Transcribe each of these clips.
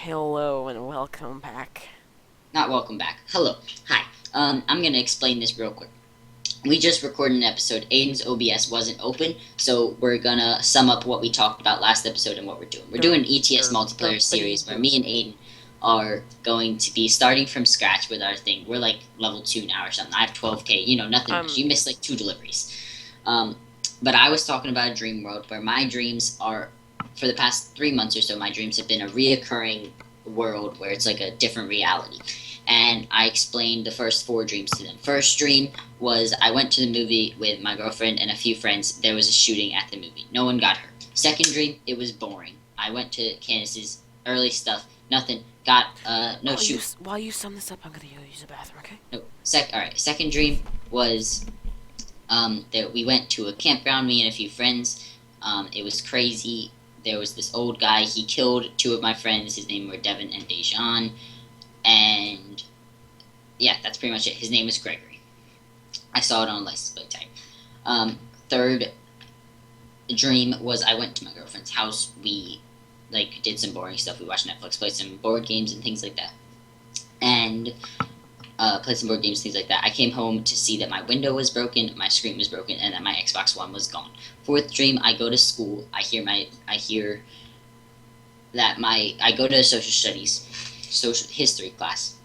Hello and welcome back. Not welcome back. Hello. Hi. I'm gonna explain this real quick. We just recorded an episode. Aiden's OBS wasn't open, so we're gonna sum up what we talked about last episode and what we're doing. We're doing an ETS multiplayer series where me and Aiden are going to be starting from scratch with our thing. We're like level 2 now or something. I have 12k, nothing much. You missed like 2 deliveries. But I was talking about a dream world where my dreams are, for the past 3 months or so, my dreams have been a reoccurring world where it's like a different reality. And I explained the first 4 dreams to them. First dream was I went to the movie with my girlfriend and a few friends. There was a shooting at the movie. No one got hurt. Second dream, it was boring. I went to Candace's early stuff. Nothing. Got no shoot. While you sum this up, I'm gonna go use the bathroom, okay? No. Alright. Second dream was that we went to a campground, me and a few friends. It was crazy. There was this old guy. He killed 2 of my friends. His name were Devin and Dejan. And yeah, that's pretty much it. His name was Gregory. I saw it on a license plate tag. Third dream was I went to my girlfriend's house. We did some boring stuff. We watched Netflix, played some board games and things like that. And played some board games, things like that. I came home to see that my window was broken, my screen was broken, and that my Xbox One was gone. Fourth dream, I go to school. I go to social history class,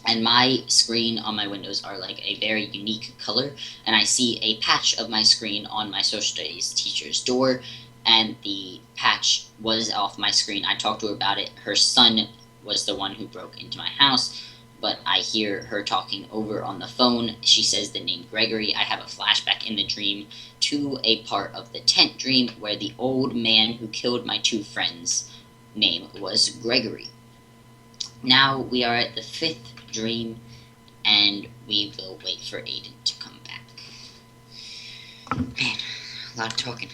and my screen on my windows are like a very unique color, and I see a patch of my screen on my social studies teacher's door, and the patch was off my screen. I talked to her about it. Her son was the one who broke into my house, but I hear her talking over on the phone. She says the name Gregory. I have a flashback in the dream to a part of the tent dream where the old man who killed my 2 friends' name was Gregory. Now we are at the 5th dream, and we will wait for Aiden to come back. Man, a lot of talking.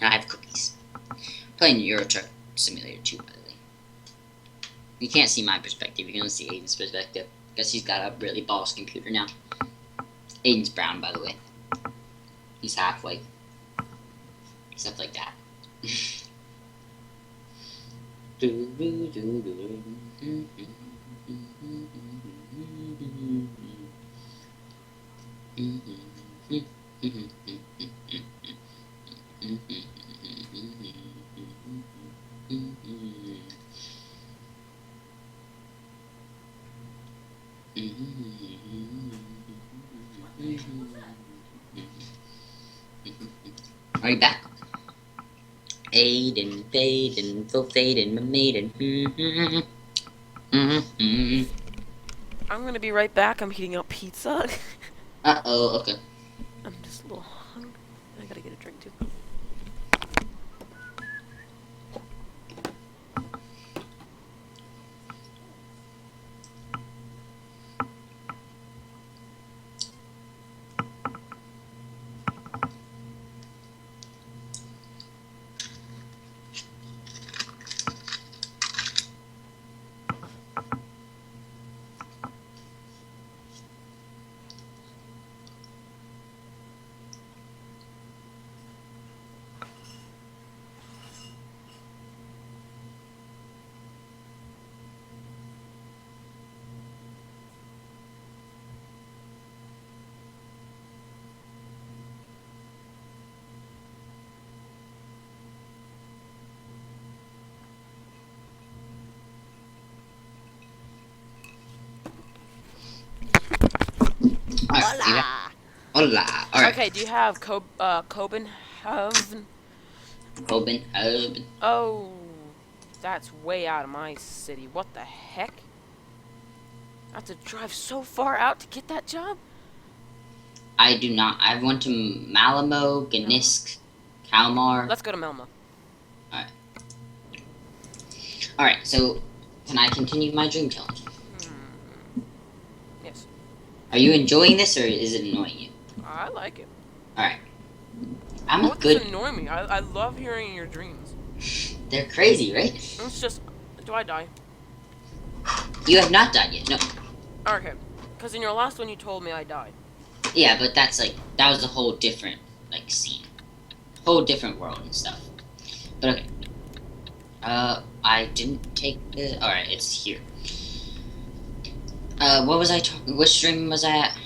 Now I have cookies. Playing Euro Truck Simulator 2, by the way. You can't see my perspective, you can only see Aiden's perspective, because he's got a really boss computer now. Aiden's brown, by the way. He's half white. Stuff like that. Are you back? Aiden, Faden, Phil Faden, my maiden. I'm gonna be right back. I'm heating up pizza. Uh-oh, okay. I'm just a little hungry. I gotta get a drink too. Hola. Hola. Alright. Okay, do you have Copenhagen? Copenhagen. Oh, that's way out of my city. What the heck? I have to drive so far out to get that job? I do not. I went to Malamo, Gnisk, Kalmar. Let's go to Melma. Alright. Alright, so can I continue my dream challenge? Yes. Are you enjoying this, or is it annoying you? I like it. Alright. I'm What a good... does annoy me? I love hearing your dreams. They're crazy, right? It's just... Do I die? You have not died yet, no. Okay. Because in your last one you told me I died. Yeah, but that's like, that was a whole different, like, scene. Whole different world and stuff. But okay. I didn't take the. All right, it's here. What was I talking? Which stream was I at?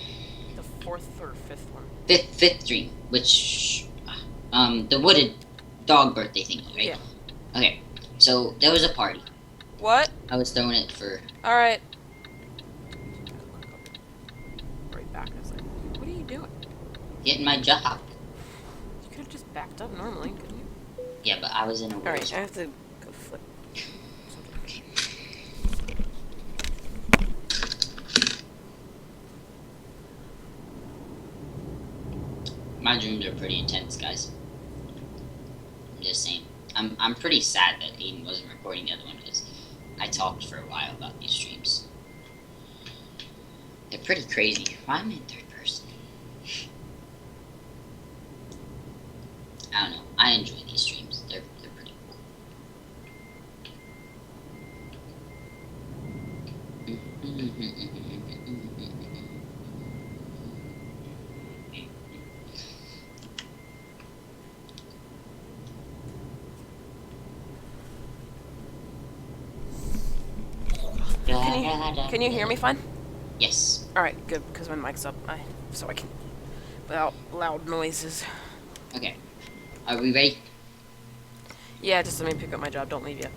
The fourth or fifth one. Fifth stream, which, the wooded dog birthday thingy, right? Yeah. Okay, so there was a party. What? I was throwing it for. All right. Right back. I was like, what are you doing? Getting my job. You could have just backed up normally, couldn't you? Yeah, but I was in a All weird right. I spot. have to go flip. Okay. My dreams are pretty intense, guys. I'm just saying. I'm pretty sad that Aiden wasn't recording the other one because I talked for a while about these streams. They're pretty crazy. Why am I in third person? I don't know. I enjoy these streams. They're pretty cool. Can you hear me fine? Yes. All right. Good, because my mic's up. So I can without loud noises. Okay. Are we ready? Yeah. Just let me pick up my job. Don't leave yet.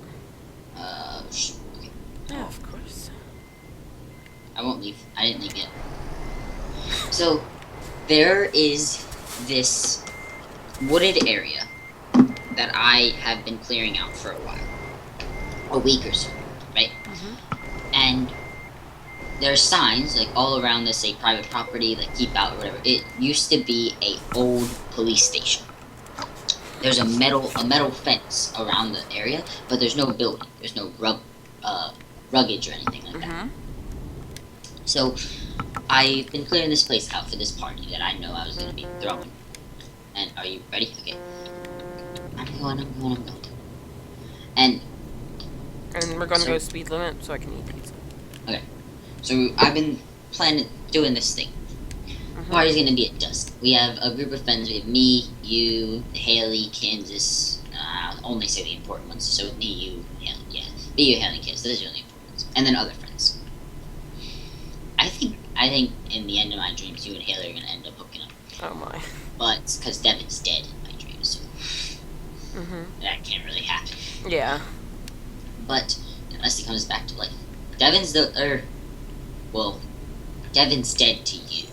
Okay. Yeah, of course. I won't leave. I didn't leave yet. So, there is this wooded area that I have been clearing out for a while. A week or so, right? And there's signs, like, all around this, say, private property, like, keep out or whatever. It used to be a old police station. There's a metal fence around the area, but there's no building. There's no ruggage or anything like that. So, I've been clearing this place out for this party that I know I was going to be throwing. And are you ready? Okay. I'm going. And we're gonna go speed limit so I can eat pizza. Okay. So, I've been doing this thing. Party's gonna be at dusk. We have a group of friends. We have me, you, Haley, Kansas. I'll only say the important ones. So me, you, Haley. Yeah, me, you, Haley, Kansas. Those are the only important ones. And then other friends. I think in the end of my dreams, you and Haley are gonna end up hooking up. Oh my. But because Devin's dead in my dreams, so that can't really happen. Yeah. But unless he comes back to life, Devin's dead to you.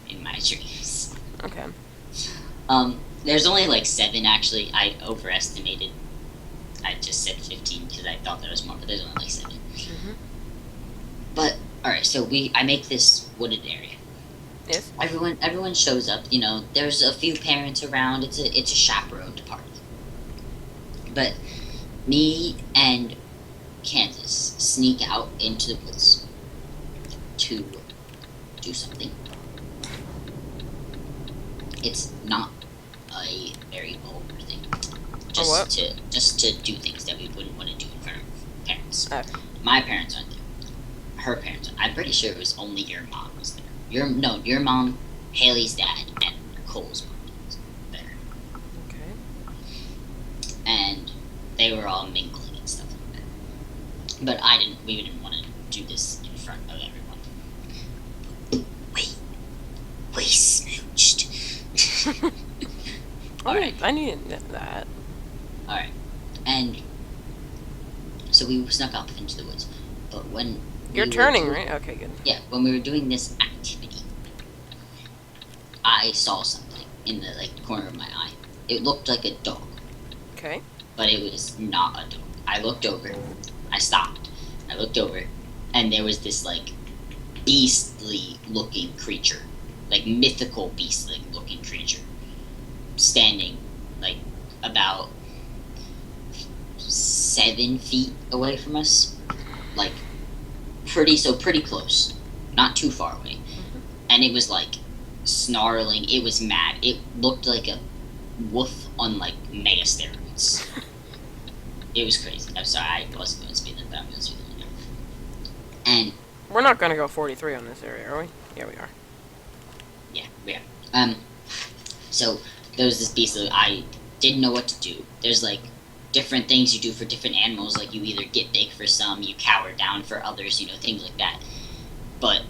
In my dreams. Okay. There's only like 7 actually. I overestimated. I just said 15 because I thought there was more, but there's only like 7. But alright, so I make this wooded area. Yes. Everyone shows up. You know, there's a few parents around. It's a chaperoned party. But me and Kansas sneak out into the woods to do something. It's not a very vulgar thing. Just to do things that we wouldn't want to do in front of parents. Okay. My parents aren't there. Her parents aren't. I'm pretty sure it was only your mom was there. Your mom, Haley's dad, and Cole's mom was there. Okay. And they were all mingling and stuff like that. But we didn't want to do this in front of everyone. We smooched. Alright. I knew that. Alright. And so we snuck off into the woods. But when You're turning, right? Okay, good. Yeah, when we were doing this activity, I saw something in the corner of my eye. It looked like a dog. Okay. But it was not a dog. I looked over. I stopped. I looked over, and there was this beastly looking creature. Mythical beastly looking creature standing about 7 feet away from us, pretty close, not too far away. And it was snarling. It was mad. It looked like a wolf on mega steroids. It was crazy. I'm sorry, I wasn't going to speed limit, but I'm going to speed limit. And we're not going to go 43 on this area, are we? Yeah, we are. Yeah, we are. So there was this beast that I didn't know what to do. There's different things you do for different animals. Like you either get big for some, you cower down for others, things like that. But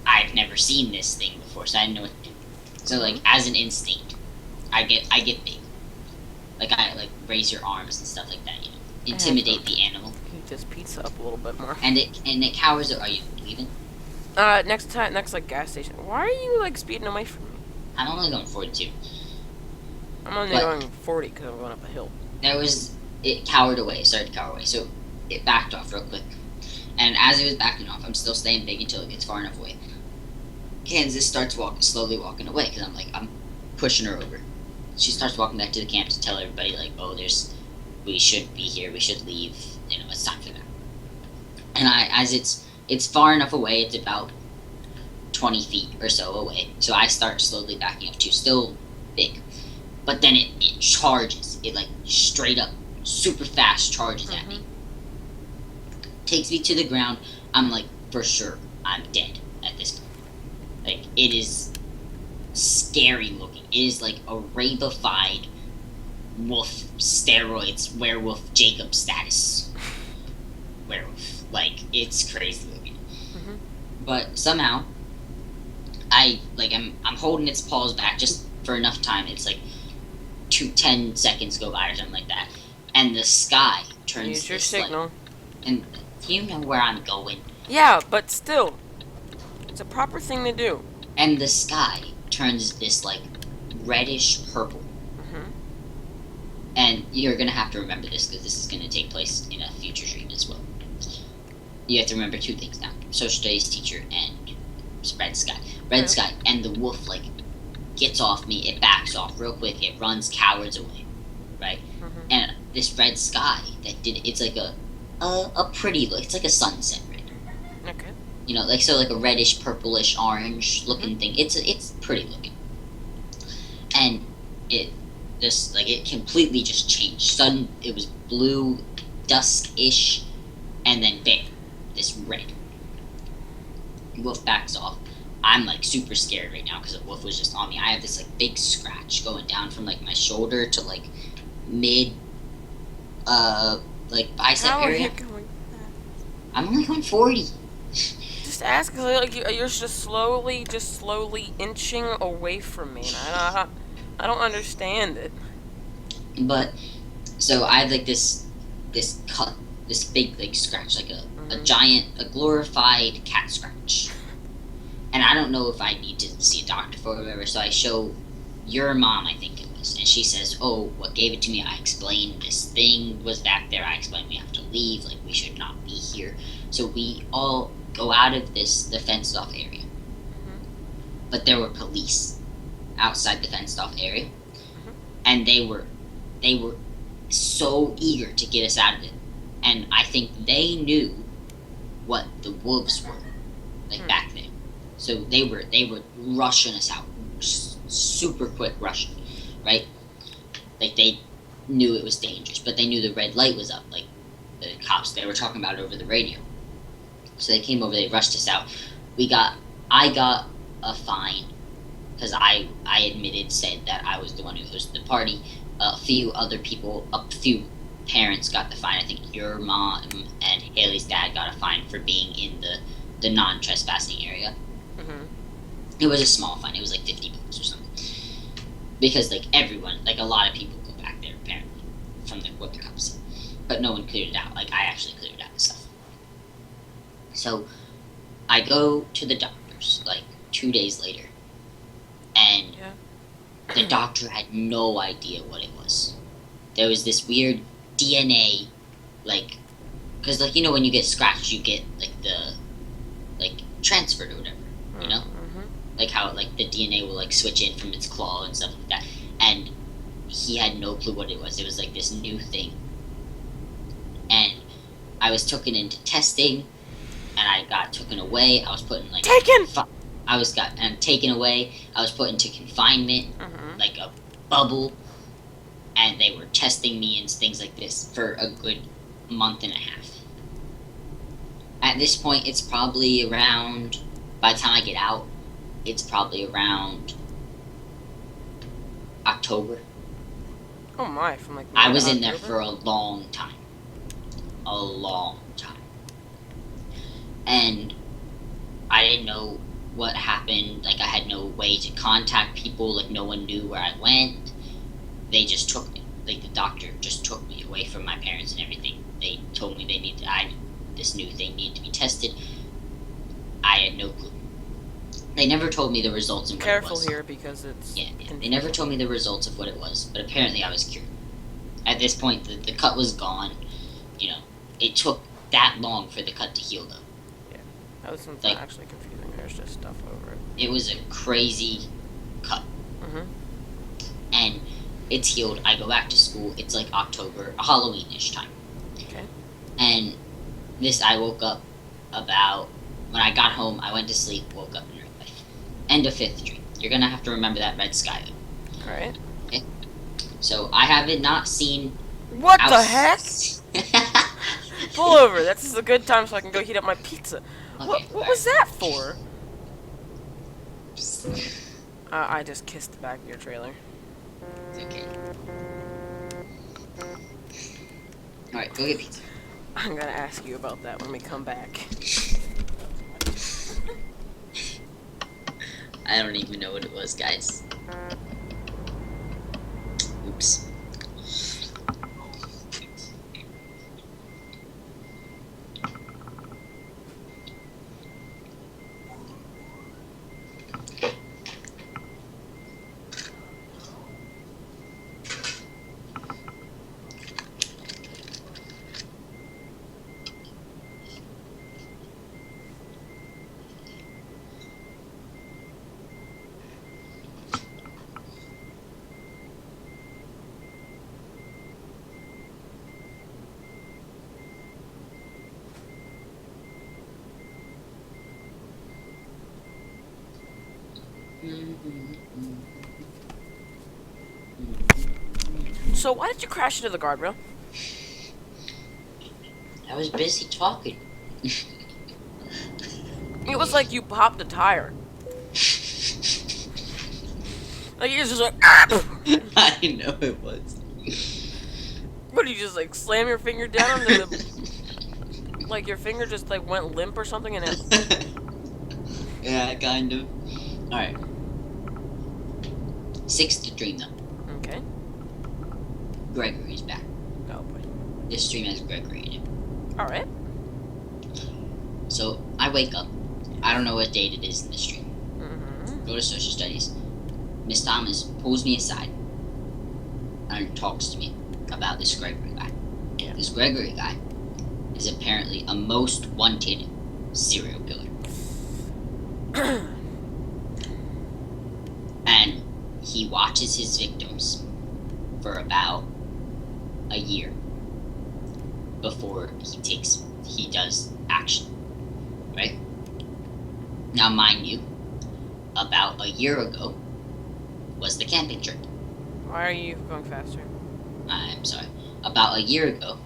I've never seen this thing before, so I didn't know what to do. So like as an instinct, I get big. Like I like raise your arms and stuff like that. Intimidate the animal. Heat this pizza up a little bit more. And it cowers. Are you leaving? Next like gas station. Why are you like speeding away from me? I'm only going 42. I'm only going 40 because I'm going up a hill. It cowered away, started to cower away, so it backed off real quick. And as it was backing off, I'm still staying big until it gets far enough away. Kansas starts slowly walking away because I'm pushing her over. She starts walking back to the camp to tell everybody like, oh, we should be here, we should leave, it's time for that. And as it's far enough away, it's about 20 feet or so away. So I start slowly backing up too, still big. But then it charges. It like straight up, super fast charges at me. Takes me to the ground. I'm like, for sure, I'm dead at this point. Like, it is scary looking. It is like a rabified wolf steroids werewolf Jacob status werewolf. Like, it's crazy looking. But somehow, I'm holding its paws back just for enough time. It's like 10 seconds go by or something like that, and the sky turns. Use your signal. And you know where I'm going. Yeah, but still, it's a proper thing to do. And the sky turns this like reddish purple. And you're gonna have to remember this because this is gonna take place in a future dream as well. You have to remember two things now: social studies teacher and red sky. Red sky and the wolf like gets off me. It backs off real quick. It runs, cowers away, right? And this red sky it's like a pretty look. It's like a sunset red. Okay. Like a reddish, purplish, orange looking thing. It's pretty looking. And it completely just changed. It was blue, dusk-ish, and then bam, this red. Wolf backs off. I'm like super scared right now because the wolf was just on me. I have this like big scratch going down from like my shoulder to like mid like bicep How area. are you going fast? I'm only going 40. Just ask, like you're just slowly inching away from me, and I don't understand it. But so I have like this cut, this big like scratch, like a glorified cat scratch. And I don't know if I need to see a doctor for it or whatever, so I show your mom, I think it was, and she says, oh, what gave it to me? I explained this thing was back there. I explained we have to leave, like we should not be here. So we all go out of the fenced off area. But there were police outside the fenced off area, and they were so eager to get us out of it. And I think they knew what the wolves were, like back there. So they were rushing us out, super quick rushing, right? Like they knew it was dangerous, but they knew the red light was up. Like the cops, they were talking about it over the radio. So they came over, they rushed us out. I got a fine because I said that I was the one who hosted the party. A few other people, a few parents got the fine. I think your mom and Haley's dad got a fine for being in the non-trespassing area. It was a small fine. It was like $50 or something. Because like everyone, like a lot of people go back there apparently from what the cops said. But no one cleared it out. Like I actually cleared out the stuff. So I go to the doctors like 2 days later, and the doctor had no idea what it was. There was this weird DNA, like, because like when you get scratched, you get like transferred or whatever, like how like the DNA will like switch in from its claw and stuff like that. And he had no clue what it was. It was like this new thing, and I was taken into testing, and I got taken away. I was put in like taken away. I was put into confinement, like a bubble, and they were testing me and things like this for a good month and a half. At this point, it's probably around, by the time I get out, it's probably around October. Oh my, from like I May was to in there October? for a long time. A long time. And I didn't know what happened. Like, I had no way to contact people. Like, no one knew where I went. They just took me. Like, the doctor just took me away from my parents and everything. They told me this new thing needed to be tested. I had no clue. They never told me the results and what it Careful was. here because it's... Yeah. They never told me the results of what it was, but apparently I was cured. At this point, the cut was gone. You know, it took that long for the cut to heal, though. Yeah, that was something Like, actually confusing. There's just stuff over it. it was a crazy cut. Mm-hmm. And it's healed. I go back to school. It's like October, Halloween-ish time. Okay. And I woke up about... When I got home, I went to sleep, woke up in real life. End of 5th dream. You're gonna have to remember that red sky, though. Alright. Okay? So, I haven't not seen... What the heck? Pull over. That's a good time so I can go heat up my pizza. Okay, What was that for? I just kissed the back of your trailer. It's okay. Alright, go get pizza. I'm gonna ask you about that when we come back. I don't even know what it was, guys. Oops. So why did you crash into the guardrail? I was busy talking. It was like you popped a tire. Like you just like. I know it was. What did you just like slam your finger down on the? Like your finger just like went limp or something and it. Yeah, kind of. Alright. 6th dream, though. Okay. Gregory's back. Oh boy. This stream has Gregory in it. All right. So, I wake up. I don't know what date it is in the stream. Mm-hmm. Go to social studies. Miss Thomas pulls me aside and talks to me about this Gregory guy. Yeah. This Gregory guy is apparently a most wanted serial killer. And he watches his victims for about a year before he does action. Right? Now, mind you, about a year ago was the camping trip. Why are you going faster? I'm sorry. About a year ago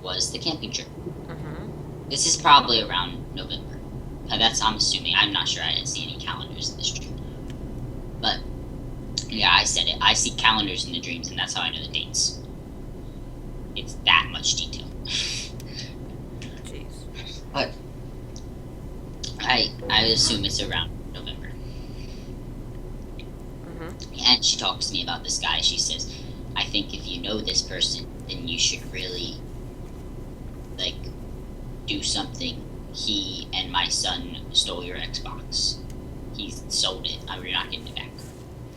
was the camping trip. Mm-hmm. This is probably around November. I'm assuming. I'm not sure. I didn't see any calendars in this dream. But, yeah, I said it. I see calendars in the dreams, and that's how I know the dates. It's that much detail. Jeez. But I assume it's around November. Mm-hmm. And she talks to me about this guy. She says, I think if you know this person, then you should really, like, do something. He and my son stole your Xbox. He sold it. We're not getting it back.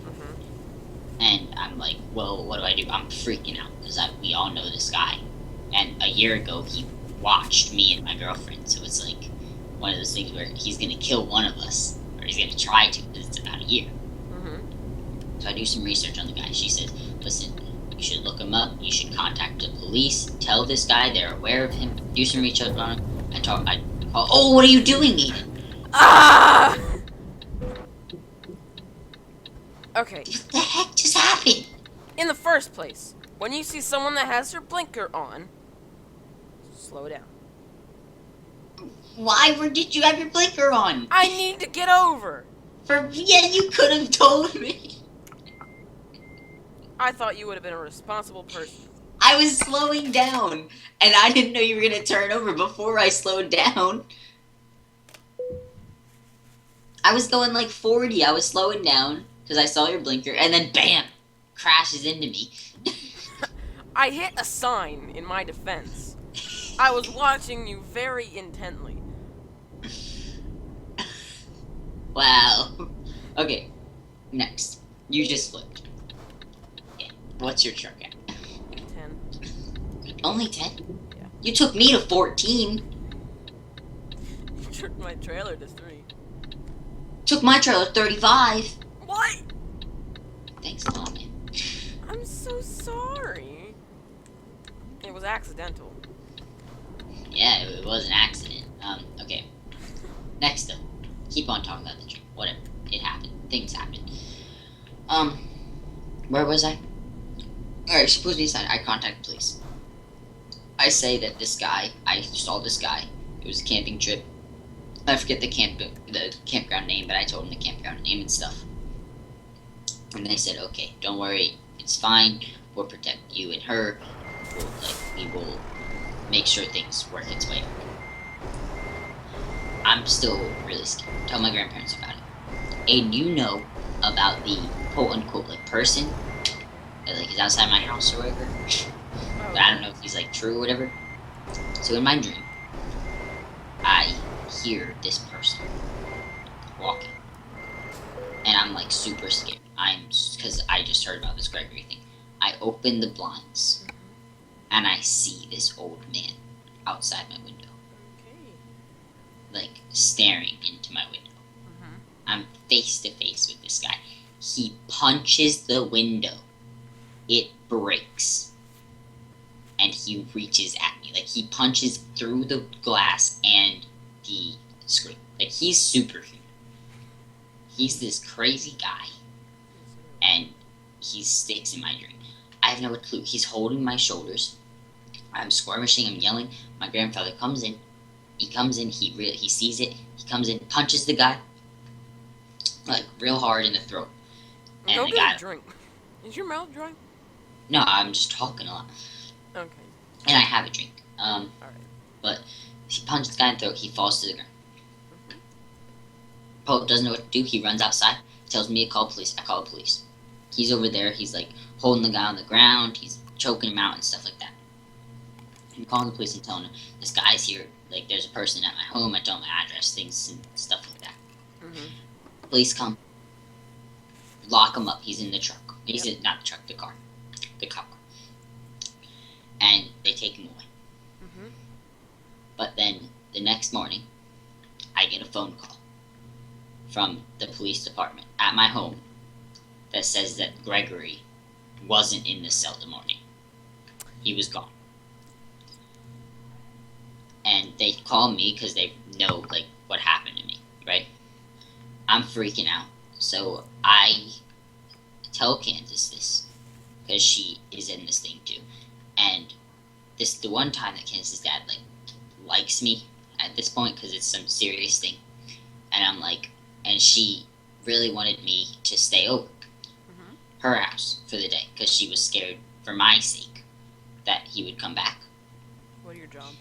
Mm-hmm. And I'm like, well, what do I do? I'm freaking out because we all know this guy. And a year ago, he watched me and my girlfriend. So it's like one of those things where he's going to kill one of us. Or he's going to try to because it's about a year. Mm-hmm. So I do some research on the guy. She says, listen, you should look him up. You should contact the police. Tell this guy they're aware of him. Do some research on him. Oh, what are you doing, Eden? Ah! Okay. What the heck just happened? In the first place, when you see someone that has their blinker on, slow down. Why did you have your blinker on? I need to get over. Yeah, you could have told me. I thought you would have been a responsible person. I was slowing down, and I didn't know you were gonna turn over before I slowed down. I was going like 40. I was slowing down because I saw your blinker, and then bam, crashes into me. I hit a sign in my defense. I was watching you very intently. Wow. Okay, next. You just flipped. Okay, what's your truck at? 10. Only 10? Yeah. You took me to 14. You took my trailer to 3. Took my trailer 35. What? Thanks a lot, man. I'm so sorry. It was accidental. Yeah, it was an accident. Okay. Next up. Keep on talking about the truck. Whatever. It happened. Things happen. Where was I? Alright, she pulls me aside. I contact police. I say that I saw this guy. It was a camping trip. I forget the campground name, but I told him the campground name and stuff. And they said, okay, don't worry, it's fine. We'll protect you and her. We will make sure things work its way. I'm still really scared. Tell my grandparents about it. And you know about the quote-unquote person that is outside my house or whatever. But I don't know if he's true or whatever. So in my dream, I hear this person walking, and I'm super scared. Because I just heard about this Gregory thing. I open the blinds, and I see this old man outside my window, staring into my window. I'm face to face with this guy. He punches the window. It breaks. And he reaches at me. He punches through the glass and the screen. He's superhuman. He's this crazy guy. And he sticks in my dream. I have no clue. He's holding my shoulders. I'm skirmishing. I'm yelling. My grandfather comes in. He comes in. He sees it. He comes in, punches the guy. Real hard in the throat. And Go the get guy... a drink. Is your mouth dry? No, I'm just talking a lot. Okay. And I have a drink. Alright. But he punches the guy in the throat. He falls to the ground. Pope doesn't know what to do. He runs outside. Tells me to call police. I call the police. He's over there. He's holding the guy on the ground. He's choking him out and stuff like that. I'm calling the police and telling them this guy's here. There's a person at my home. I tell him my address, things and stuff like that. Police come. Lock him up. He's in the truck. He's in, not the truck, the car. The cop car. And they take him away. But then the next morning, I get a phone call from the police department at my home that says that Gregory wasn't in the cell the morning. He was gone. And they call me because they know what happened to me, right? I'm freaking out. So I tell Kansas this because she is in this thing too. And this the one time that Kansas' dad likes me at this point because it's some serious thing. And I'm and she really wanted me to stay over her house for the day because she was scared for my sake that he would come back. What are your jobs?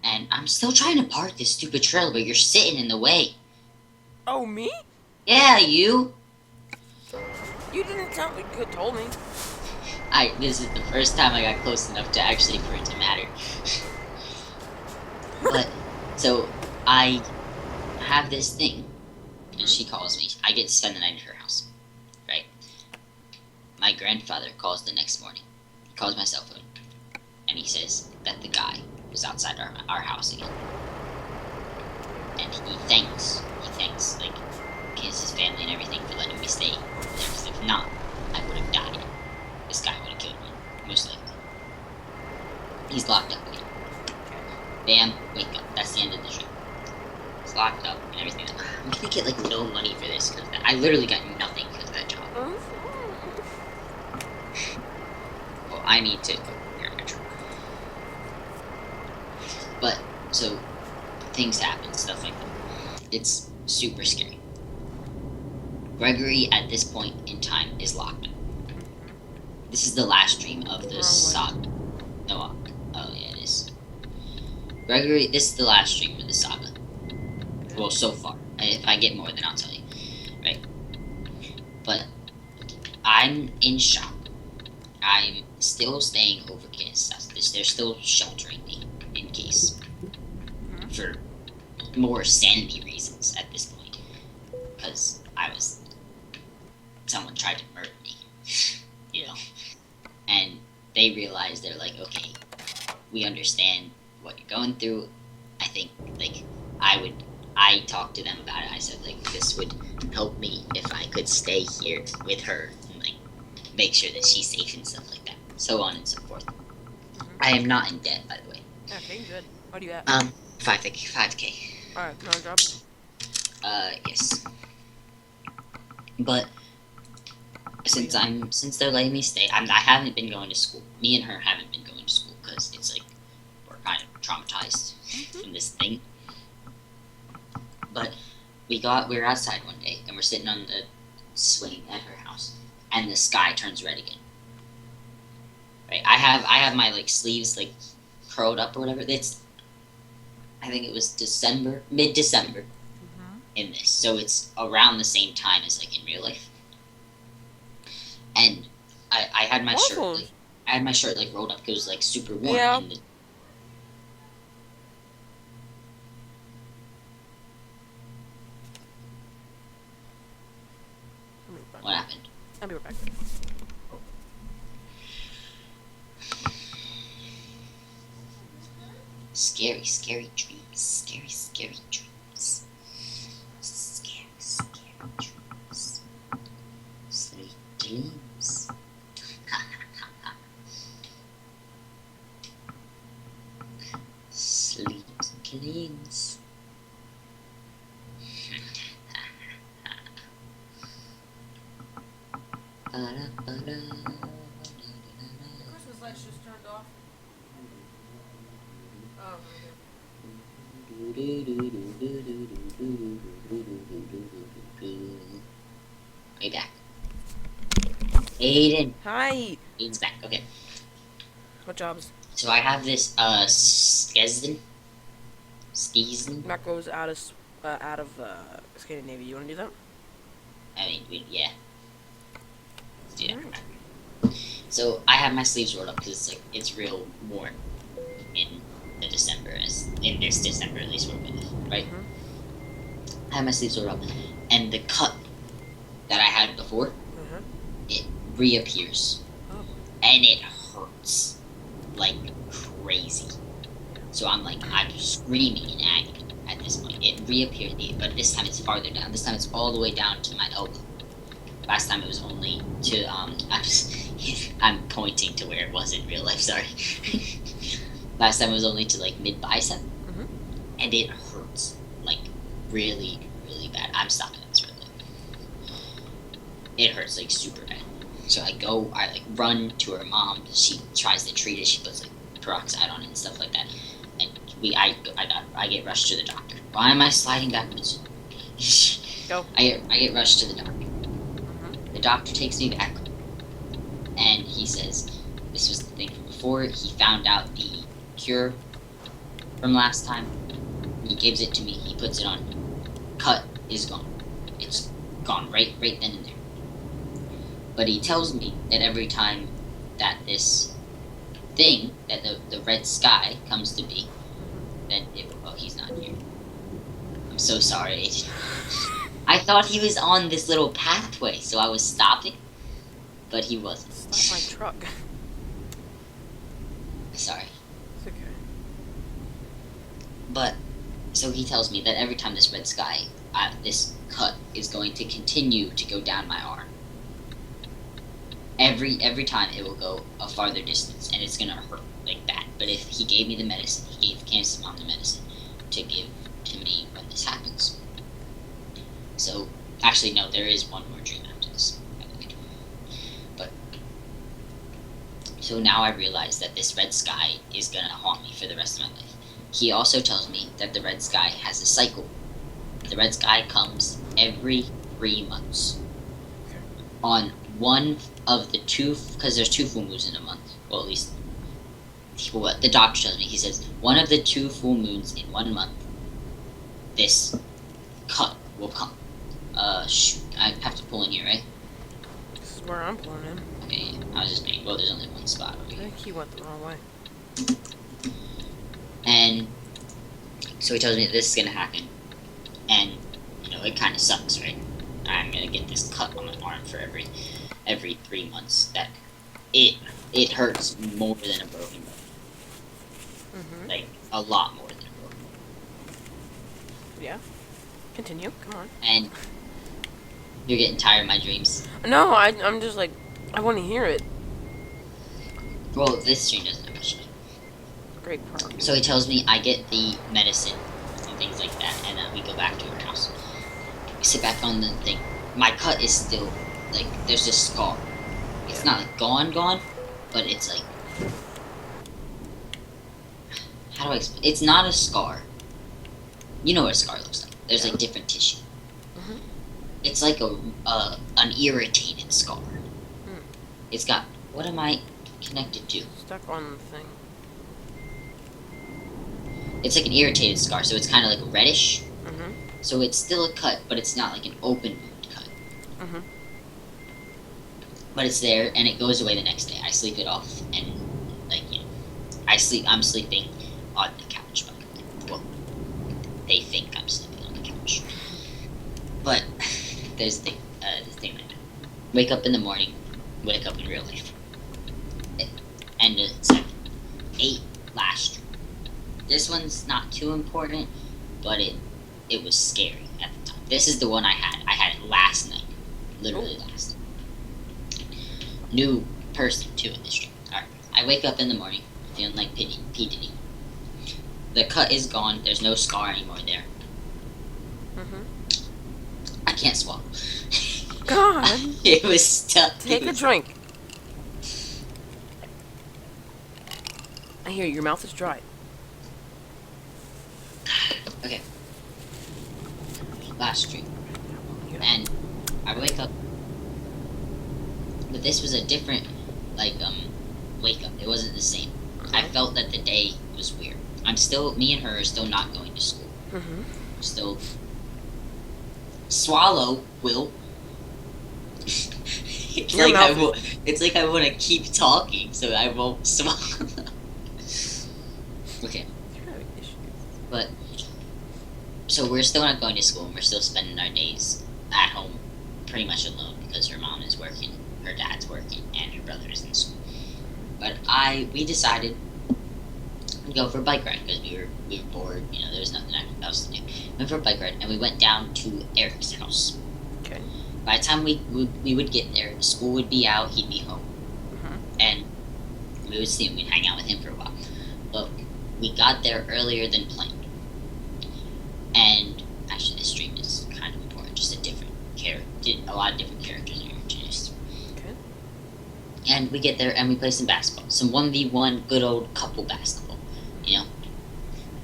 And I'm still trying to park this stupid trailer, but you're sitting in the way. Oh, me? Yeah, you. You didn't tell me. You told me. This is the first time I got close enough to actually for it to matter. But, so, I have this thing, and she calls me. I get to spend the night at her house, right? My grandfather calls the next morning. He calls my cell phone, and he says that the guy was outside our house again. And he thanks, his family and everything for letting me stay there, because if not, I would have died. This guy would have killed me, most likely. He's locked up again. Bam, wake up. That's the end of the trip. He's locked up and everything. I'm gonna get no money for this, because I literally got nothing because of that job. Well, I need to repair my truck. But, so, things happen, stuff like that. It's super scary. Gregory, at this point in time, is locked up. This is the last dream of the Wrong way. saga. No, oh yeah, it is. Gregory, this is the last dream of the saga. Well, so far. If I get more, then I'll tell you. Right? But I'm in shock. I'm still staying over Kansas. They're still sheltering me in case. For more sanity reasons at this point. Because someone tried to murder me. You know? And they realized, they're like, okay, we understand what you're going through. I think, like, I talked to them about it. I said, like, this would help me if I could stay here with her and, like, make sure that she's safe and stuff like that. So on and so forth. I am not in debt, by the way. Okay, good. What do you have? 5K. Alright, no job. Yes. But since they're letting me stay, I haven't been going to school. Me and her haven't been going to school because it's like we're kind of traumatized from this thing. But we're outside one day and we're sitting on the swing at her house, and the sky turns red again. Right? I have my like sleeves like curled up or whatever. I think it was mid-December in this, so it's around the same time as like in real life. And I had my shirt like rolled up because it was like super warm. Yeah. What happened? I'll be right back. Scary, scary dreams. Scary, scary dreams. Scary, scary dreams. Sweet dreams. Sleep dreams. Christmas lights just turned off. Oh, Way back. Aiden. Hi. Aiden's back. Okay. What jobs? So I have this Skizzen. That goes out of Scandinavia. You want to do that? I mean, yeah. Let's do that. So I have my sleeves rolled up because it's real warm in this December, at least where we live, right? I have my sleeves rolled up, and the cut that I had before, it reappears, and it hurts like crazy. So I'm screaming in agony at this point. It reappeared, but this time it's farther down. This time it's all the way down to my elbow. Last time it was only to I'm pointing to where it was in real life. Sorry. Last time it was only to like mid bicep, and it hurts like really, really bad. I'm stopping this right now. It hurts like super bad. So I like run to her mom. She tries to treat it. She puts like peroxide on it and stuff like that. And I get rushed to the doctor. Why am I sliding backwards? Go. I get rushed to the doctor. The doctor takes me back, and he says, this was the thing from before. He found out the cure from last time. He gives it to me. He puts it on. Cut is gone. It's gone right then and there. But he tells me that every time that this thing, that the red sky comes to be, then he's not here. I'm so sorry. I thought he was on this little pathway, so I was stopping, but he wasn't. Stop my truck. Sorry. It's okay. But, so he tells me that every time this red sky, this cut is going to continue to go down my arm. Every time it will go a farther distance, and it's gonna hurt like that. But if he gave me the medicine, he gave Kansas Mom the medicine to give to me when this happens. So, actually, no, there is one more dream after this, I believe. But, so now I realize that this red sky is gonna haunt me for the rest of my life. He also tells me that the red sky has a cycle. The red sky comes every 3 months. On one of the two, because there's 2 full moons in a month. Well, at least what the doctor tells me. He says one of the 2 full moons in 1 month, this cut will come. Shoot, I have to pull in here, right? This is where I'm pulling in. Okay, I was just making. Well, there's only one spot over I here. think he went the wrong way. And so he tells me that this is gonna happen, and it kind of sucks, right? I'm gonna get this cut on my arm for every 3 months. That it hurts more than a broken bone, like a lot more than a broken bone. Yeah. Continue. Come on. And you're getting tired of my dreams. No, I'm just like, I want to hear it. Well, this stream doesn't have much. Great part. So he tells me I get the medicine and things like that, and then we go back to our house. We sit back on the thing. My cut is still, like, there's this scar. It's not, like, gone, but it's, like, how do I explain? It's not a scar. You know what a scar looks like. There's, like, different tissue. It's like an irritated scar. It's got, what am I connected to? Stuck on the thing. It's like an irritated scar, so it's kind of like reddish. So it's still a cut, but it's not like an open wound cut. But it's there, and it goes away the next day. I sleep it off, and I'm sleeping on the couch. By the way. Well, they think I'm sleeping on the couch, but there's the thing. Wake up in the morning. Wake up in real life. End of 7. 8 last dream. This one's not too important, but it was scary at the time. This is the one I had. I had it last night. Literally last night. New person, too, in this dream. Alright. I wake up in the morning, feeling like P. Diddy. The cut is gone. There's no scar anymore there. I can't swallow. God. It was stuck. Take a drink. I hear your mouth is dry. Okay. Last dream. And I wake up. But this was a different, wake up. It wasn't the same. I felt that the day was weird. Me and her are still not going to school. Still. Swallow, Will. It's like I want to keep talking, so I won't swallow. Okay. But, so we're still not going to school, and we're still spending our days at home pretty much alone, because her mom is working, her dad's working, and her brother is in school. But we decided to go for a bike ride, because we were bored, there was nothing else to do. We went for a bike ride, and we went down to Eric's house. Okay. By the time we would get there, school would be out, he'd be home. And we would see him, we'd hang out with him for a while. But we got there earlier than planned. And actually this stream is kind of important, just a lot of different characters are introduced. Okay. And we get there and we play some basketball. Some 1v1 good old couple basketball.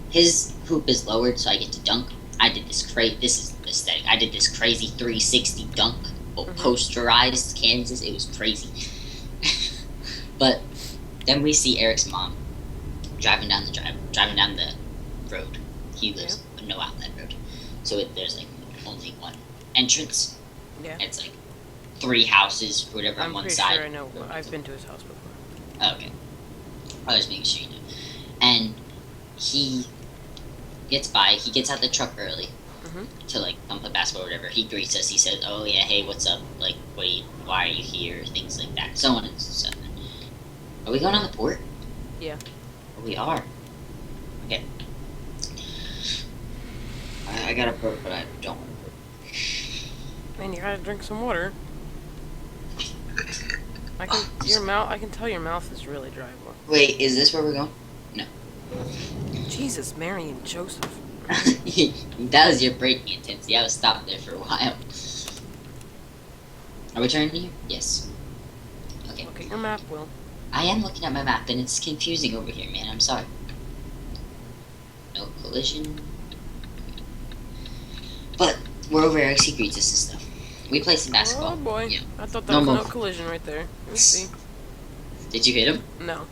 His hoop is lowered so I get to dunk. I did this is aesthetic. I did this crazy 360 dunk, posterized Kansas. It was crazy. But then we see Eric's mom driving down the road. He lives no outlet road, so there's only one entrance. Yeah. It's 3 houses or whatever on one side. I'm pretty sure I know. I've been to his house before. Okay. I was making sure you knew. And he gets by. He gets out the truck early to come play basketball or whatever. He greets us. He says, "Oh yeah, hey, what's up? Why are you here?" Things like that. So on and so on. Are we going on the port? Yeah. Oh, we are. Okay. I got a burp, but I don't want to burp. Man, you gotta drink some water. I can tell your mouth is really dry. Wait, is this where we're going? No. Jesus, Mary and Joseph. That was your braking intensity. I was stopped there for a while. Are we turning here? Yes. Okay. Look at your map, Will. I am looking at my map, and it's confusing over here, man. I'm sorry. No collision. But we're over Eric's. He greets us and stuff. We play some basketball. Oh boy. Yeah. I thought that was Normal. no collision right there. Let me see. Did you hit him? No.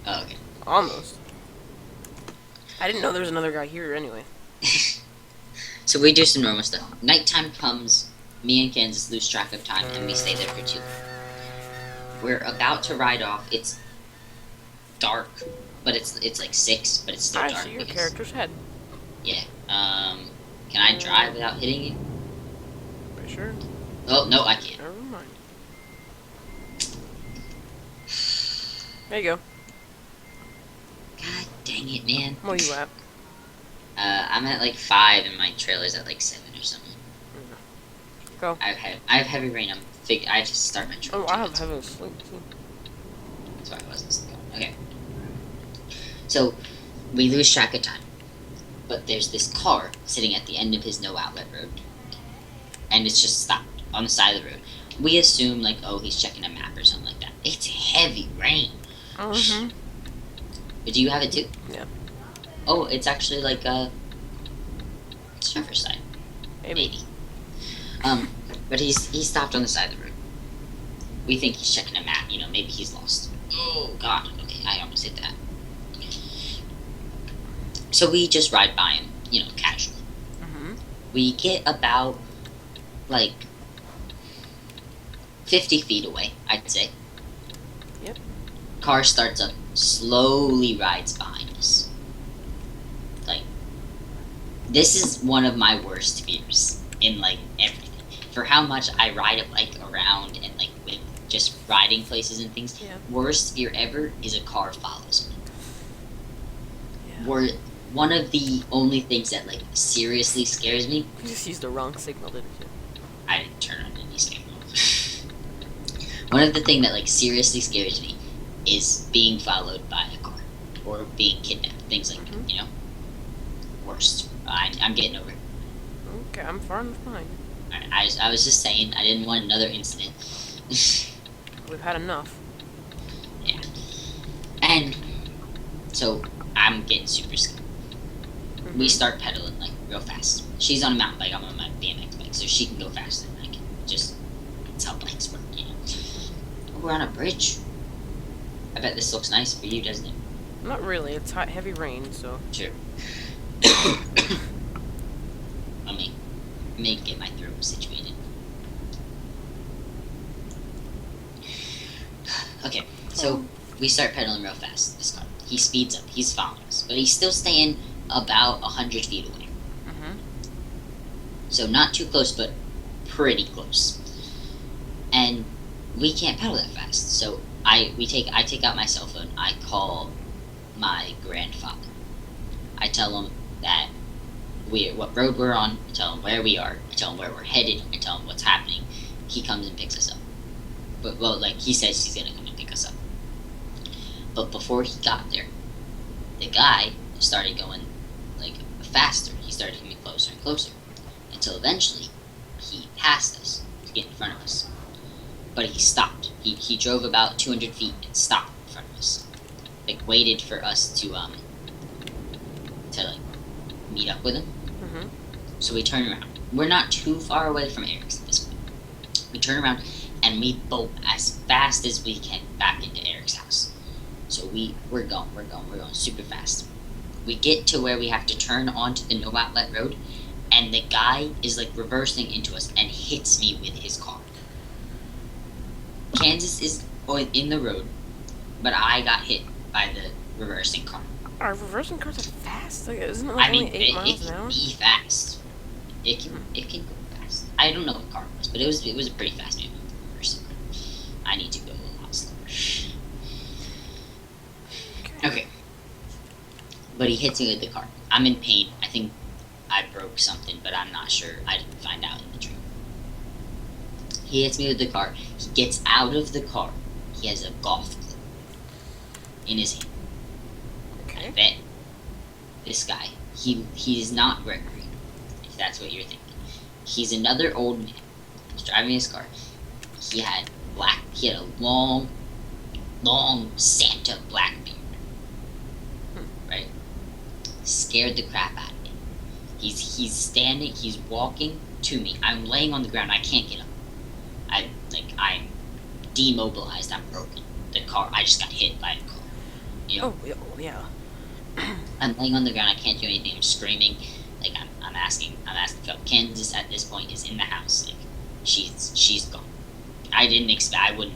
Oh, okay. Almost. I didn't know there was another guy here anyway. So we do some normal stuff. Nighttime comes, me and Kansas lose track of time, and we stay there for 2 long. We're about to ride off. It's dark, but it's like 6, but it's still I dark. see your because- character's head. Yeah. Can I drive without hitting you? For sure. Oh, no, I can't. Never mind. There you go. God dang it, man. What are you at? I'm at like 5, and my trailer's at like 7 or something. Go. I have heavy rain. I have to start my trailer. Oh, I have heavy sleep too. That's why I wasn't still going. Okay. So, we lose track of time. But there's this car sitting at the end of his no outlet road. And it's just stopped on the side of the road. We assume, like, oh, he's checking a map or something like that. It's heavy rain. Mm-hmm. But do you have it too? Yeah. Oh, it's actually like, it's Riverside. Maybe. But he stopped on the side of the road. We think he's checking a map, you know, maybe he's lost. Oh, God. Okay, I almost hit that. So we just ride by him, you know, casually. Mm-hmm. We get about, like, 50 feet away, I'd say. Yep. Car starts up, slowly rides behind us. Like, this is one of my worst fears in, like, everything. For how much I ride a bike around and, like, with just riding places and things, Yeah. worst fear ever is a car follows me. Yeah. One of the only things that, like, seriously scares me. You just used the wrong signal, didn't you? I didn't turn on any signal. One of the things that, like, seriously scares me is being followed by a car or being kidnapped. Things like, Mhm. you know, worst. I'm getting over it. Okay, I'm far enough behind. I was just saying I didn't want another incident. We've had enough. Yeah. And so I'm getting super scared. We Mhm. start pedaling, like, real fast. She's on a mountain bike, I'm on my BMX bike, so she can go faster than I can. Just, it's how bikes work, you know. We're on a bridge. I bet this looks nice for you, doesn't it? Not really. It's hot, heavy rain, so. Sure. Let me get my throat situated. Okay, so we start pedaling real fast, this car. He speeds up, he's following us, but he's still staying about 100 feet away. Mm-hmm. So not too close, but pretty close. And we can't pedal that fast. So I take out my cell phone. I call my grandfather. I tell him that what road we're on. I tell him where we are. I tell him where we're headed. I tell him what's happening. He comes and picks us up. But well, like he says he's gonna come and pick us up. But before he got there, the guy started going like faster. He started getting closer and closer until eventually he passed us to get in front of us. But he stopped. He drove about 200 feet and stopped in front of us. Like waited for us to like meet up with him. Mm-hmm. So we turn around. We're not too far away from Eric's at this point. We turn around and we bolt as fast as we can back into Eric's house. So we're going super fast. We get to where we have to turn onto the no outlet road, and the guy is like reversing into us and hits me with his car. Kansas is in the road, but I got hit by the reversing car. Are reversing cars that fast? Like, isn't it like I mean, only 8 it miles an can hour? be fast. It can go fast. I don't know what car it was, but it was a pretty fast movement reversing car. I need to go a lot slower. Okay. But he hits me with the car. I'm in pain. I think I broke something, but I'm not sure. I didn't find out in the dream. He hits me with the car. He gets out of the car. He has a golf club in his hand. I Okay. bet this guy, he's not Gregory, if that's what you're thinking. He's another old man. He's driving his car. He had a long Santa black beard. Right? Scared the crap out of me. He's standing, he's walking to me. I'm laying on the ground, I can't get up. I'm demobilized. I'm broken. The car. I just got hit by a car. You know. Oh, yeah. I'm laying on the ground. I can't do anything. I'm screaming. Like I'm asking for help. Kansas at this point is in the house. Like she's gone. I wouldn't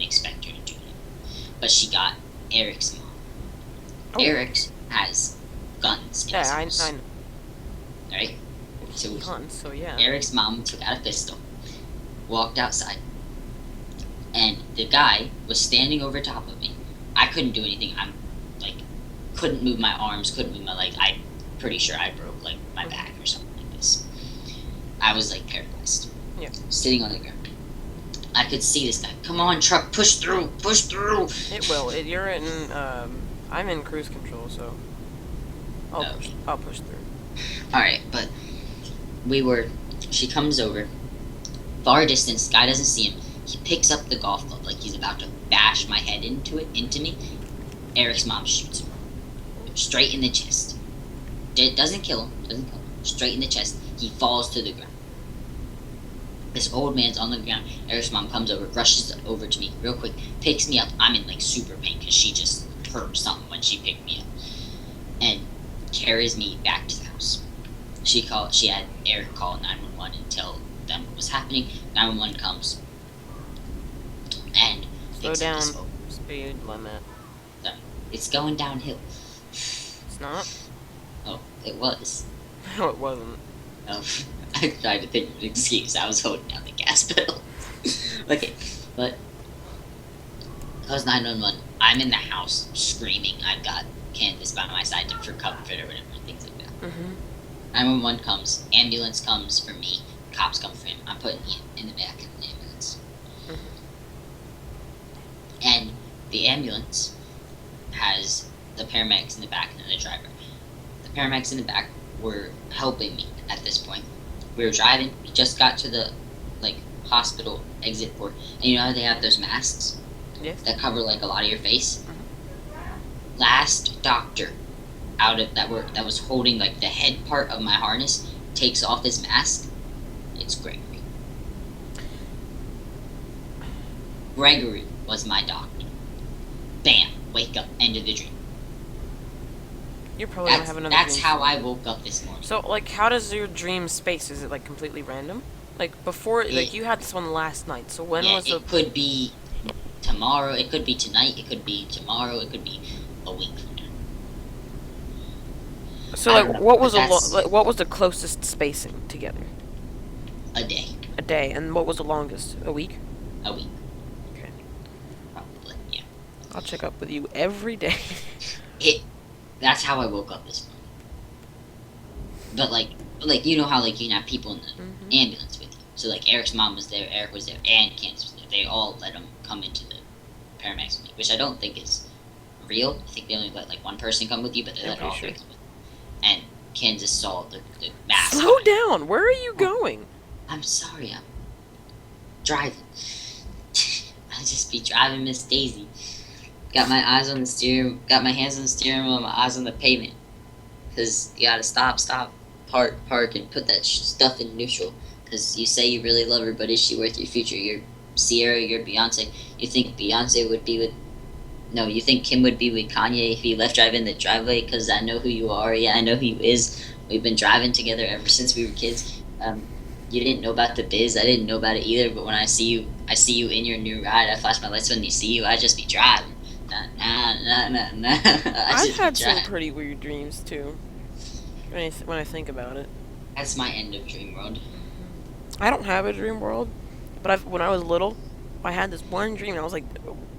expect her to do it, but she got Eric's mom. Oh. Eric has guns in his house. I know. Right? So Guns, so yeah. Eric's mom took out a pistol, walked outside, and the guy was standing over top of me. I couldn't do anything. I'm like, couldn't move my arms, couldn't move my leg. I'm pretty sure I broke like my back or something like this. I was like paralyzed. Yeah. Sitting on the ground. I could see this guy. Come on, truck, push through, push through. It will. You're in. I'm in cruise control, so I'll push through. All right, but she comes over, far distance, guy doesn't see him. He picks up the golf club like he's about to bash my head into me. Eric's mom shoots him. Straight in the chest. Doesn't kill him. Straight in the chest. He falls to the ground. This old man's on the ground. Eric's mom comes over, rushes over to me real quick, picks me up. I'm in like super pain because she just heard something when she picked me up. And carries me back to the house. She had Eric call 911 and tell them what was happening. 911 comes and slow down. Speed limit. It's going downhill. It's not. Oh, it was. No, it wasn't. Oh, I tried to think of an excuse. I was holding down the gas pedal. Okay, but calls 911. I'm in the house screaming. I've got Candace by my side for comfort or whatever, things like that. 911 comes. Ambulance comes for me. Cops come for him. I'm putting him in the back of the ambulance. And the ambulance has the paramedics in the back and then the driver. The paramedics in the back were helping me at this point. We were driving. We just got to the hospital exit port, and you know how they have those masks that cover like a lot of your face. Last doctor that was holding like the head part of my harness takes off his mask. It's Gregory. Gregory was my doctor. Bam! Wake up. End of the dream. You're probably gonna have another That's dream. how I woke up this morning. So, how does your dream space? Is it, completely random? Before, you had this one last night, so when was it could be tomorrow, it could be tonight, it could be tomorrow, it could be a week from now. So, what was the closest spacing together? A day. A day, and what was the longest? A week? A week. Okay. Probably, yeah. I'll check up with you every day. That's how I woke up this morning. But you know how you can have people in the ambulance with you. So Eric's mom was there, Eric was there, and Candace was there. They all let him come into the paramedics with me, which I don't think is real. I think they only let one person come with you, but they let all three come with you. And Kansas saw the mask. Slow down! Where are you going? I'm sorry, I'm driving. I just be driving Miss Daisy. Got my eyes on the steering, got my hands on the steering wheel, my eyes on the pavement. Cause you gotta stop, park, and put that stuff in neutral. Cause you say you really love her, but is she worth your future? You're Sierra, you're Beyonce. You think Beyonce would be with? No, you think Kim would be with Kanye if he left driving the driveway? Cause I know who you are. Yeah, I know who you is. We've been driving together ever since we were kids. You didn't know about the biz. I didn't know about it either. But when I see you in your new ride. I flash my lights when you see you. I just be driving. Nah. I've had some pretty weird dreams too. When I think about it. That's my end of dream world. I don't have a dream world, but when I was little, I had this one dream. And I was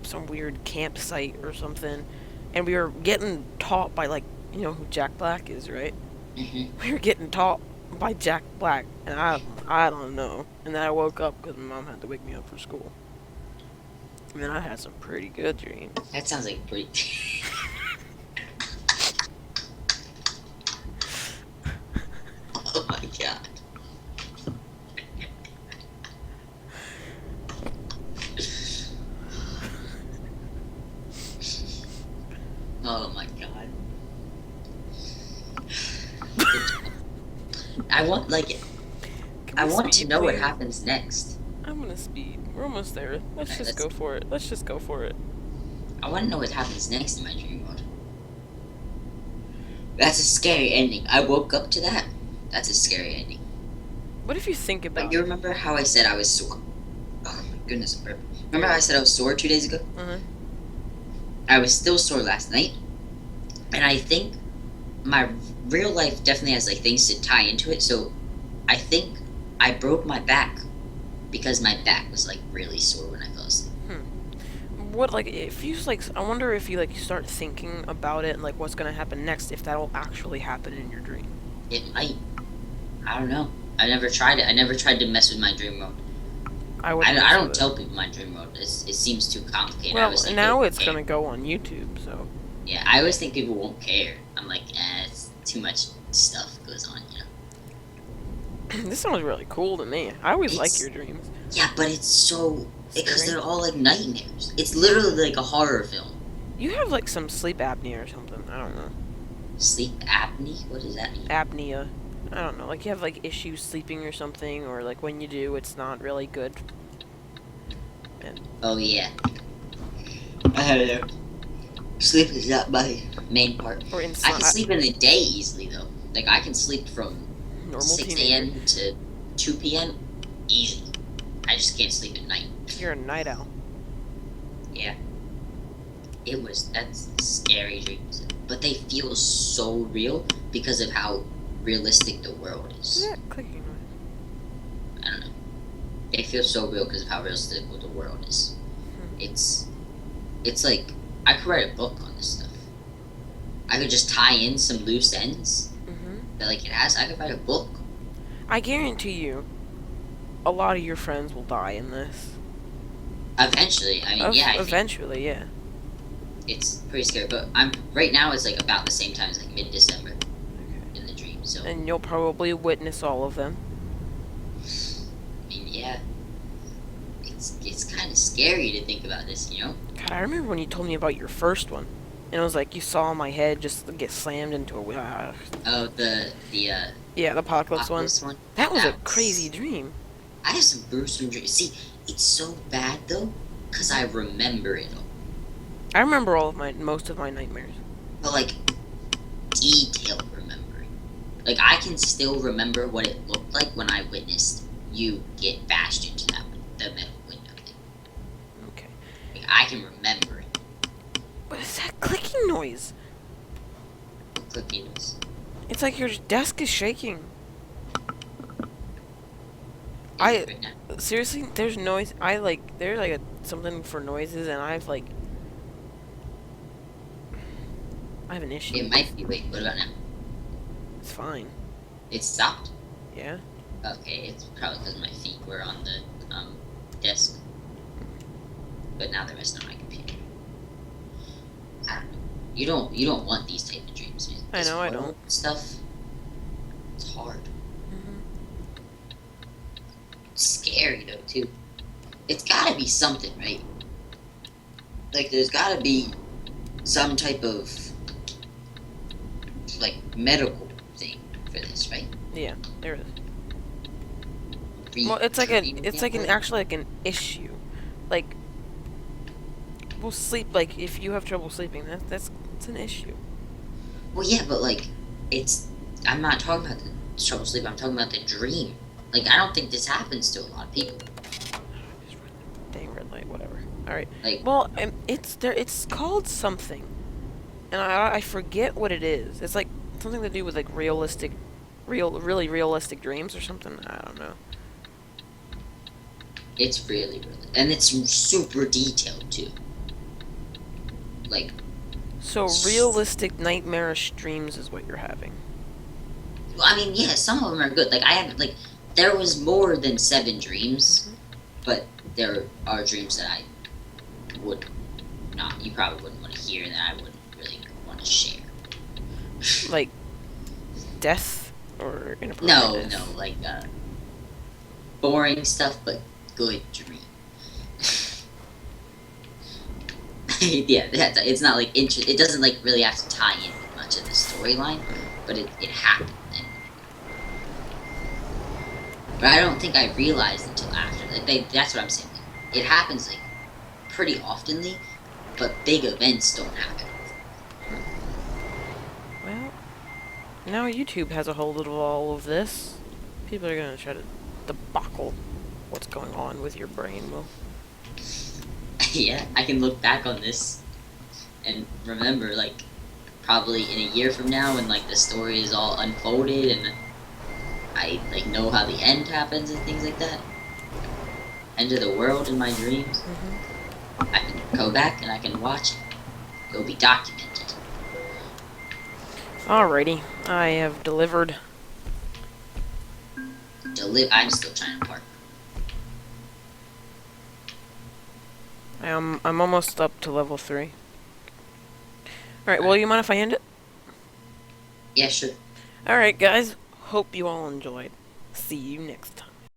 some weird campsite or something, and we were getting taught by you know who Jack Black is, right? We were getting taught by Jack Black, and I don't know. And then I woke up because my mom had to wake me up for school. And then I had some pretty good dreams. That sounds like pretty. Oh my god. Oh my god. I want to know what happens next. I'm gonna speed. We're almost there. Let's Alright, just let's. go for it. Let's just go for it. I want to know what happens next in my dream world. That's a scary ending. I woke up to that. That's a scary ending. What if you think But about you it? remember how I said I was sore? Oh my goodness, bro. Remember how I said I was sore 2 days ago? Uh-huh. I was still sore last night, and I think my real life definitely has like things to tie into it. So I think I broke my back because my back was like really sore when I fell asleep. What, like, if you like, I wonder if you like start thinking about it and like what's gonna happen next, if that'll actually happen in your dream. It might. I don't know. I never tried it. I never tried to mess with my dream world. I wouldn't I mess don't with tell it. people my dream world. It seems too complicated. I Well, always think now people it's care. gonna go on YouTube, so. Yeah, I always think people won't care. I'm like, it's too much stuff goes on, you know. This sounds really cool to me. I always like It's your dreams. yeah, but it's so because Scary? they're all like nightmares. It's literally like a horror film. You have like some sleep apnea or something. I don't know. Sleep apnea? What does that mean? Apnea. I don't know. Like you have like issues sleeping or something, or like when you do, it's not really good. And Oh yeah. I don't know. Sleep is not my main part. or I can inside sleep in the day easily though. Like I can sleep from normal 6 teenager. a.m. to 2 p.m. easy. I just can't sleep at night. You're a night owl. Yeah. That's scary dreams. But they feel so real because of how realistic the world What's is. that clicking noise? I don't know. They feel so real because of how realistic the world is. It's like I could write a book on this stuff. I could just tie in some loose ends that like it has. I could write a book. I guarantee you, a lot of your friends will die in this. Eventually, I mean, yeah, I think Eventually, yeah. it's pretty scary. But I'm right now. It's like about the same time as like mid-December Okay. in the dream. So And you'll probably witness all of them. I mean, yeah, it's kind of scary to think about this, you know? God, I remember when you told me about your first one, and it was like you saw my head just get slammed into a. Oh, the Yeah, the apocalypse one. Oculus one. That was a That's- crazy dream. I have some gruesome dreams. See, it's so bad though, cause I remember it all. I remember most of my nightmares. But like detailed remembering. Like I can still remember what it looked like when I witnessed you get bashed into the metal window thing. Okay. Like I can remember it. What is that clicking noise? Clicking noise. It's like your desk is shaking. Right now. Seriously, there's noise. There's like something for noises, and I have an issue. It might be. Wait, what about now? It's fine. It stopped. Yeah. Okay, it's probably because my feet were on the desk. But now they're resting on my computer. I don't know. You don't want these type of dreams, man. I know, I This don't. stuff. It's hard. Mhm. It's scary though too. It's gotta be something, right? Like there's gotta be some type of like medical thing for this, right? Yeah, there is. Well, it's like actually like an issue. Like, well, sleep. Like, if you have trouble sleeping, that's an issue. Well, yeah, but like, I'm not talking about the trouble sleep. I'm talking about the dream. Like, I don't think this happens to a lot of people. Dang red light, whatever. All right. Like, Well, it's there. It's called something, and I forget what it is. It's like something to do with like really realistic dreams or something. I don't know. it's really, and it's super detailed too. Like, So realistic nightmarish dreams is what you're having. well, I mean, yeah, some of them are good. Like, I have like, there was more than 7 dreams, but there are dreams that I would not. You probably wouldn't want to hear, that I wouldn't really want to share. Like death or inappropriate. No, like boring stuff, but good dream. Yeah, it's not like it doesn't like really have to tie in with much of the storyline, but it happened. But I don't think I realized until after That's what I'm saying. It happens like pretty oftenly, but big events don't happen. Well, now YouTube has a hold of all of this. People are gonna try to debacle what's going on with your brain, Will. Yeah, I can look back on this and remember, like, probably in a year from now when like the story is all unfolded and I like know how the end happens and things like that. End of the world in my dreams. I can go back and I can watch it. It'll be documented. Alrighty, I have delivered. I'm still trying to park. I'm almost up to level 3. Alright, well, you mind if I end it? Yeah, sure. Alright, guys. Hope you all enjoyed. See you next time.